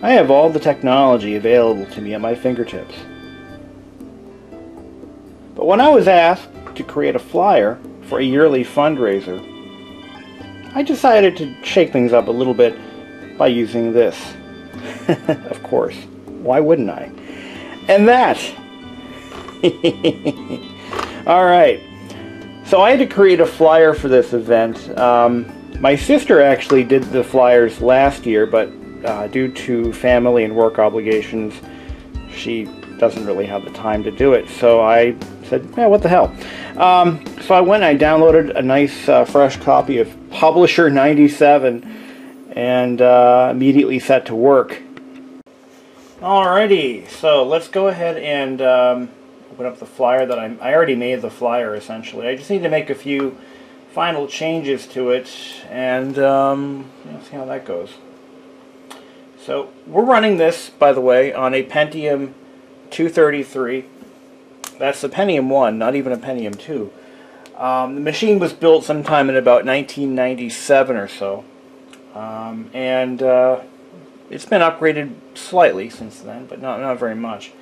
I have all the technology available to me at my fingertips. But when I was asked to create a flyer for a yearly fundraiser, I decided to shake things up a little bit by using this. Of course, why wouldn't I? And that! Alright, so I had to create a flyer for this event. My sister actually did the flyers last year, but due to family and work obligations, she doesn't really have the time to do it. So I said, yeah, what the hell. So I went and I downloaded a nice fresh copy of Publisher 97 and immediately set to work. Alrighty, so let's go ahead and open up the flyer that I already made the flyer essentially. I just need to make a few final changes to it and see how that goes. So we're running this, by the way, on a Pentium 233. That's the Pentium 1, not even a Pentium 2. The machine was built sometime in about 1997 or so. It's been upgraded slightly since then, but not very much.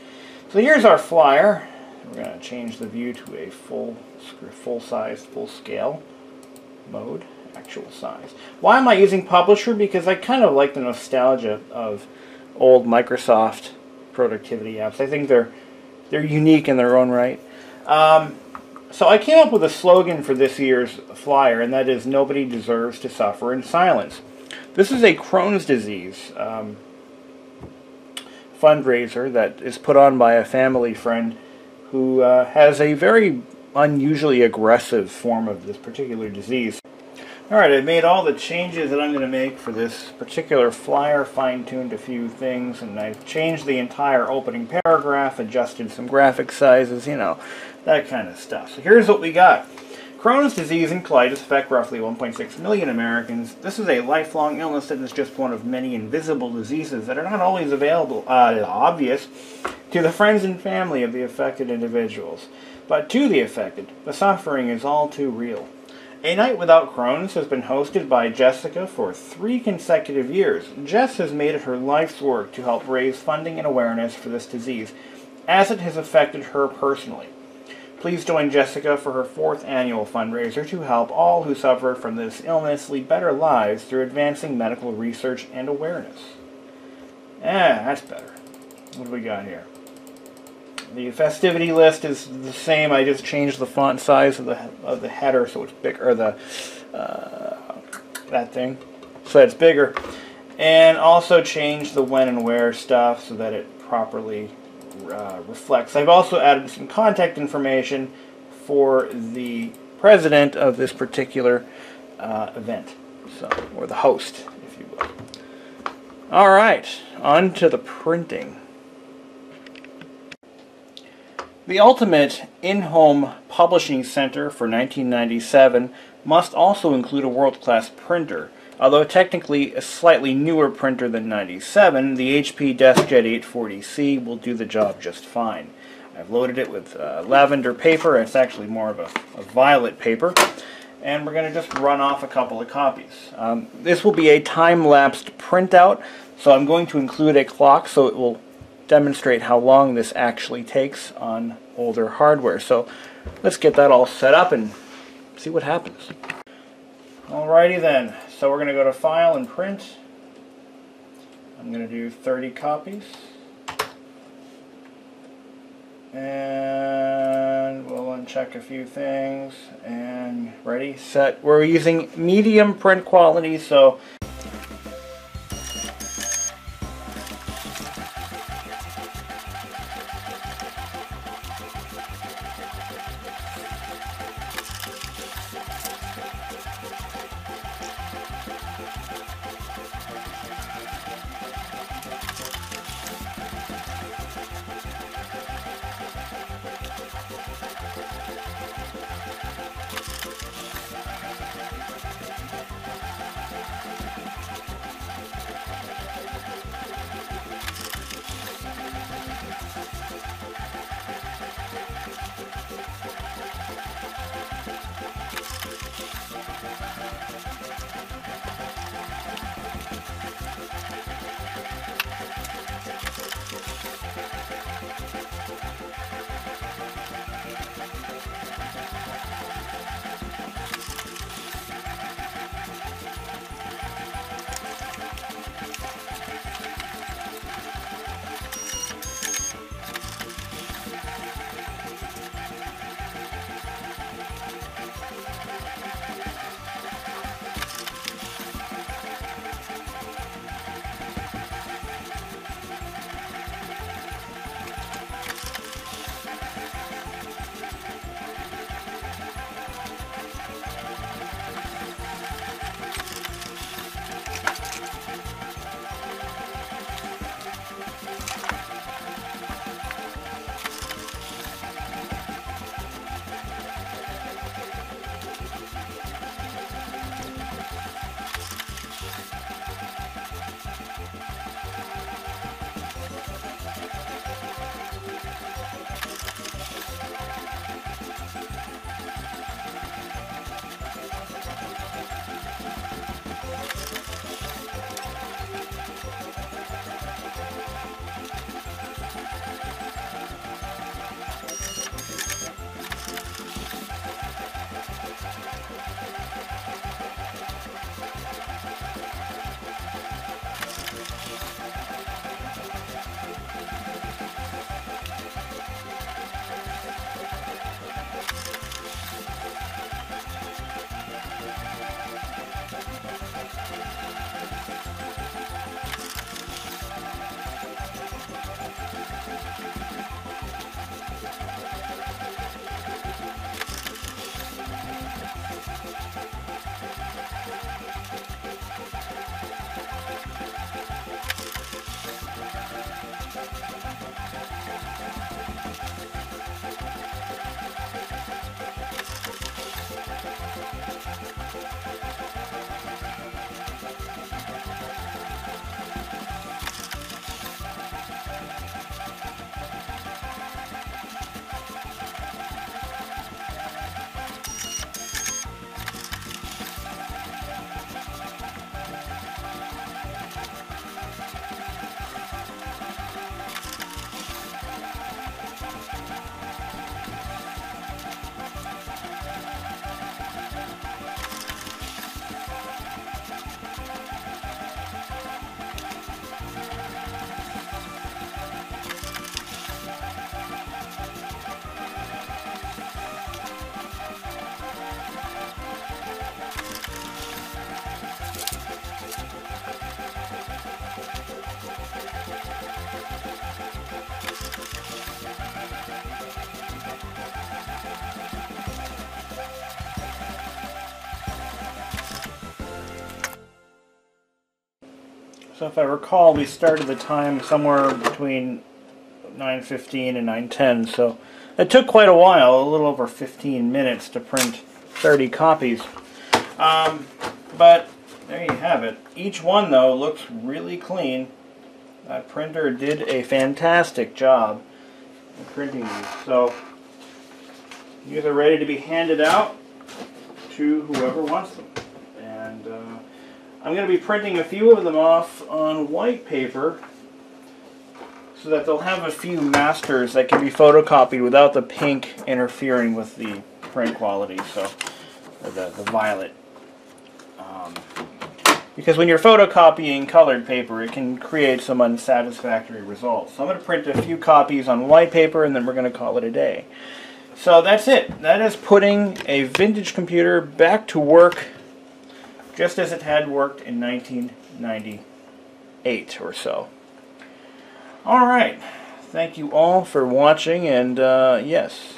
So here's our flyer. We're going to change the view to a full size, full scale mode, actual size. Why am I using Publisher? Because I kind of like the nostalgia of old Microsoft productivity apps. I think they're unique in their own right. So I came up with a slogan for this year's flyer, and that is, nobody deserves to suffer in silence. This is a Crohn's disease fundraiser that is put on by a family friend who has a very unusually aggressive form of this particular disease. Alright, I've made all the changes that I'm going to make for this particular flyer, fine-tuned a few things, and I've changed the entire opening paragraph, adjusted some graphic sizes, you know, that kind of stuff. So here's what we got. Crohn's disease and colitis affect roughly 1.6 million Americans. This is a lifelong illness that is just one of many invisible diseases that are not always obvious to the friends and family of the affected individuals. But to the affected, the suffering is all too real. A Night Without Crohn's has been hosted by Jessica for 3 consecutive years. Jess has made it her life's work to help raise funding and awareness for this disease, as it has affected her personally. Please join Jessica for her 4th annual fundraiser to help all who suffer from this illness lead better lives through advancing medical research and awareness. That's better. What do we got here? The festivity list is the same. I just changed the font size of the header so it's bigger, or that thing, so it's bigger, and also changed the when and where stuff so that it properly reflects. I've also added some contact information for the president of this particular event, so, or the host, if you will. All right, on to the printing. The ultimate in-home publishing center for 1997 must also include a world-class printer. Although technically a slightly newer printer than 97, the HP DeskJet 840C will do the job just fine. I've loaded it with lavender paper. It's actually more of a violet paper. And we're going to just run off a couple of copies. This will be a time-lapsed printout, so I'm going to include a clock so it will demonstrate how long this actually takes on older hardware. So let's get that all set up and see what happens. Alrighty then, so we're going to go to File and Print. I'm going to do 30 copies. And we'll uncheck a few things. And ready, set. We're using medium print quality, so So if I recall, we started the time somewhere between 9:15 and 9:10, so it took quite a while, a little over 15 minutes to print 30 copies. But there you have it. Each one, though, looks really clean. That printer did a fantastic job in printing these. So these are ready to be handed out to whoever wants them. And I'm going to be printing a few of them off on white paper so that they'll have a few masters that can be photocopied without the pink interfering with the print quality, so the violet. Because when you're photocopying colored paper, it can create some unsatisfactory results. So I'm going to print a few copies on white paper, and then we're going to call it a day. So that's it. That is putting a vintage computer back to work just as it had worked in 1998 or so. Alright, thank you all for watching, and yes,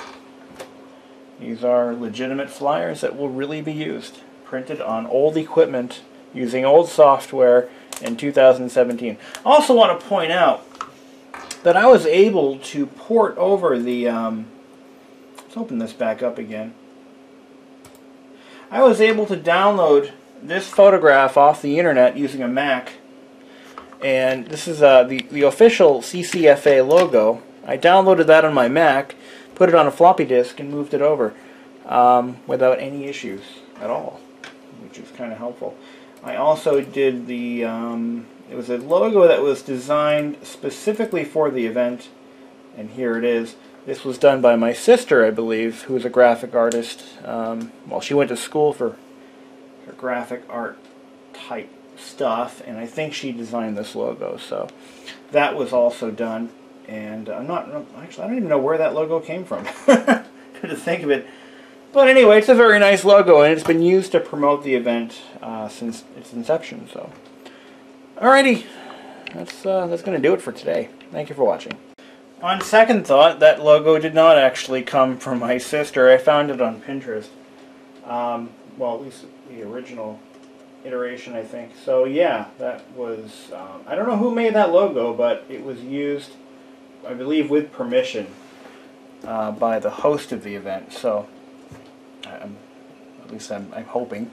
these are legitimate flyers that will really be used. Printed on old equipment using old software in 2017. I also want to point out that I was able to port over the, let's open this back up again. I was able to download this photograph off the internet using a Mac. And this is the official CCFA logo. I downloaded that on my Mac, put it on a floppy disk, and moved it over without any issues at all, which is kind of helpful. I also did the, it was a logo that was designed specifically for the event, and here it is. This was done by my sister, I believe, who is a graphic artist. Well, she went to school for graphic art type stuff, and I think she designed this logo, so that was also done. And actually, I don't even know where that logo came from. To think of it, but anyway, it's a very nice logo, and it's been used to promote the event since its inception. So, alrighty, that's going to do it for today. Thank you for watching. On second thought, that logo did not actually come from my sister. I found it on Pinterest. Well, at least the original iteration, I think. So yeah, that was, I don't know who made that logo, but it was used, I believe, with permission by the host of the event. So at least I'm hoping.